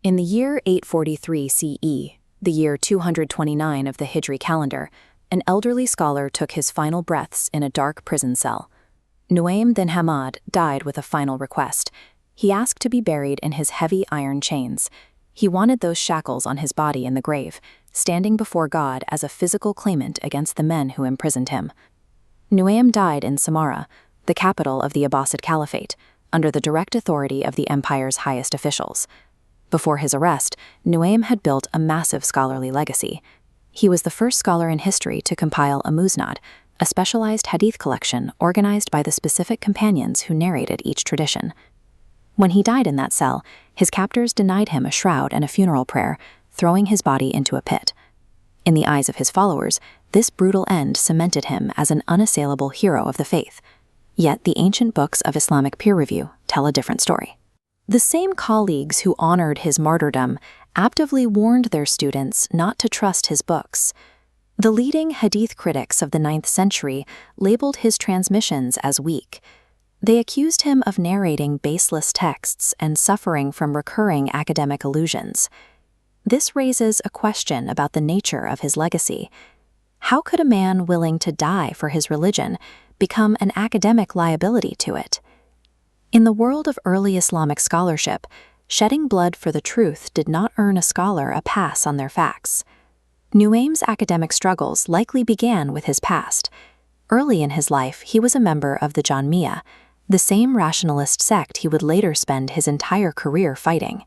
In the year 843 CE, the year 229 of the Hijri calendar, an elderly scholar took his final breaths in a dark prison cell. Nu'aym ibn Hammad died with a final request. He asked to be buried in his heavy iron chains. He wanted those shackles on his body in the grave, standing before God as a physical claimant against the men who imprisoned him. Nu'aym died in Samarra, the capital of the Abbasid Caliphate, under the direct authority of the empire's highest officials. Before his arrest, Nu'aym had built a massive scholarly legacy. He was the first scholar in history to compile a musnad, a specialized hadith collection organized by the specific companions who narrated each tradition. When he died in that cell, his captors denied him a shroud and a funeral prayer, throwing his body into a pit. In the eyes of his followers, this brutal end cemented him as an unassailable hero of the faith. Yet the ancient books of Islamic peer review tell a different story. The same colleagues who honored his martyrdom actively warned their students not to trust his books. The leading hadith critics of the 9th century labeled his transmissions as weak. They accused him of narrating baseless texts and suffering from recurring academic illusions. This raises a question about the nature of his legacy. How could a man willing to die for his religion become an academic liability to it? In the world of early Islamic scholarship, shedding blood for the truth did not earn a scholar a pass on their facts. Nu'aym's academic struggles likely began with his past. Early in his life, he was a member of the Jahmiyya, the same rationalist sect he would later spend his entire career fighting.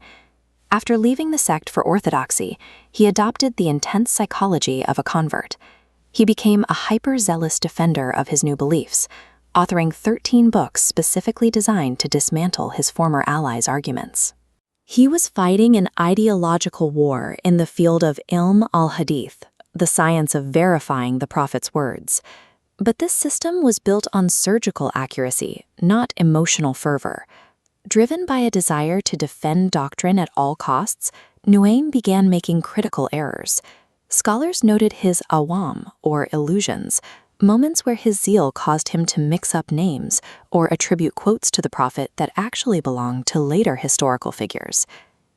After leaving the sect for orthodoxy, he adopted the intense psychology of a convert. He became a hyper-zealous defender of his new beliefs, authoring 13 books specifically designed to dismantle his former allies' arguments. He was fighting an ideological war in the field of ilm al-Hadith, the science of verifying the Prophet's words. But this system was built on surgical accuracy, not emotional fervor. Driven by a desire to defend doctrine at all costs, Nu'aym began making critical errors. Scholars noted his awam, or illusions, moments where his zeal caused him to mix up names or attribute quotes to the Prophet that actually belonged to later historical figures.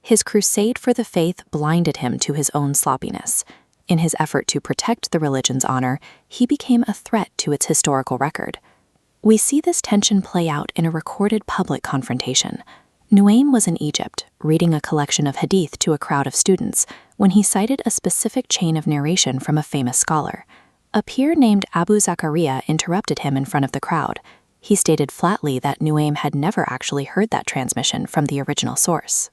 His crusade for the faith blinded him to his own sloppiness. In his effort to protect the religion's honor, he became a threat to its historical record. We see this tension play out in a recorded public confrontation. Nu'aym was in Egypt, reading a collection of hadith to a crowd of students, when he cited a specific chain of narration from a famous scholar. A peer named Abu Zakaria interrupted him in front of the crowd. He stated flatly that Nu'aym had never actually heard that transmission from the original source.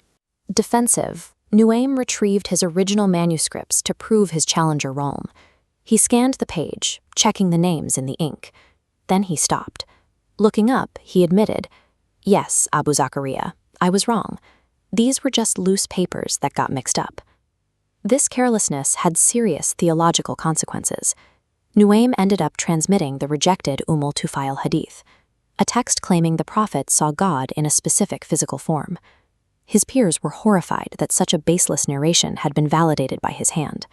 Defensive, Nu'aym retrieved his original manuscripts to prove his challenger wrong. He scanned the page, checking the names in the ink. Then he stopped. Looking up, he admitted, "Yes, Abu Zakaria, I was wrong. These were just loose papers that got mixed up." This carelessness had serious theological consequences. Nu'aym ended up transmitting the rejected al-Tufail hadith, a text claiming the Prophet saw God in a specific physical form. His peers were horrified that such a baseless narration had been validated by his hand.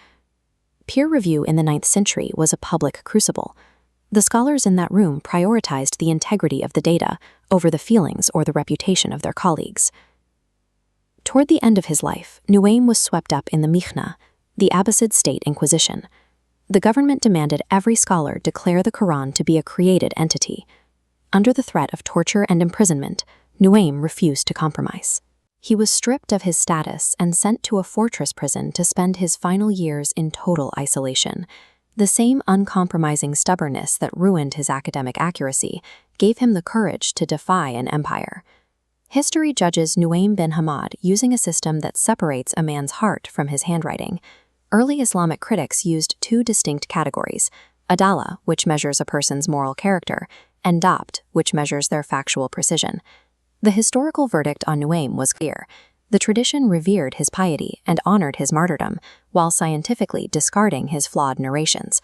Peer review in the 9th century was a public crucible. The scholars in that room prioritized the integrity of the data over the feelings or the reputation of their colleagues. Toward the end of his life, Nu'aym was swept up in the Mihna, the Abbasid state inquisition. The government demanded every scholar declare the Qur'an to be a created entity. Under the threat of torture and imprisonment, Nu'aym refused to compromise. He was stripped of his status and sent to a fortress prison to spend his final years in total isolation. The same uncompromising stubbornness that ruined his academic accuracy gave him the courage to defy an empire. History judges Nu'aym ibn Hammad using a system that separates a man's heart from his handwriting. Early Islamic critics used two distinct categories: adala, which measures a person's moral character, and dabt, which measures their factual precision. The historical verdict on Nu'aym was clear. The tradition revered his piety and honored his martyrdom, while scientifically discarding his flawed narrations.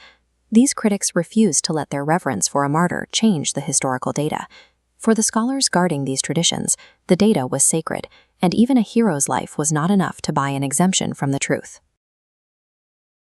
These critics refused to let their reverence for a martyr change the historical data. For the scholars guarding these traditions, the data was sacred, and even a hero's life was not enough to buy an exemption from the truth.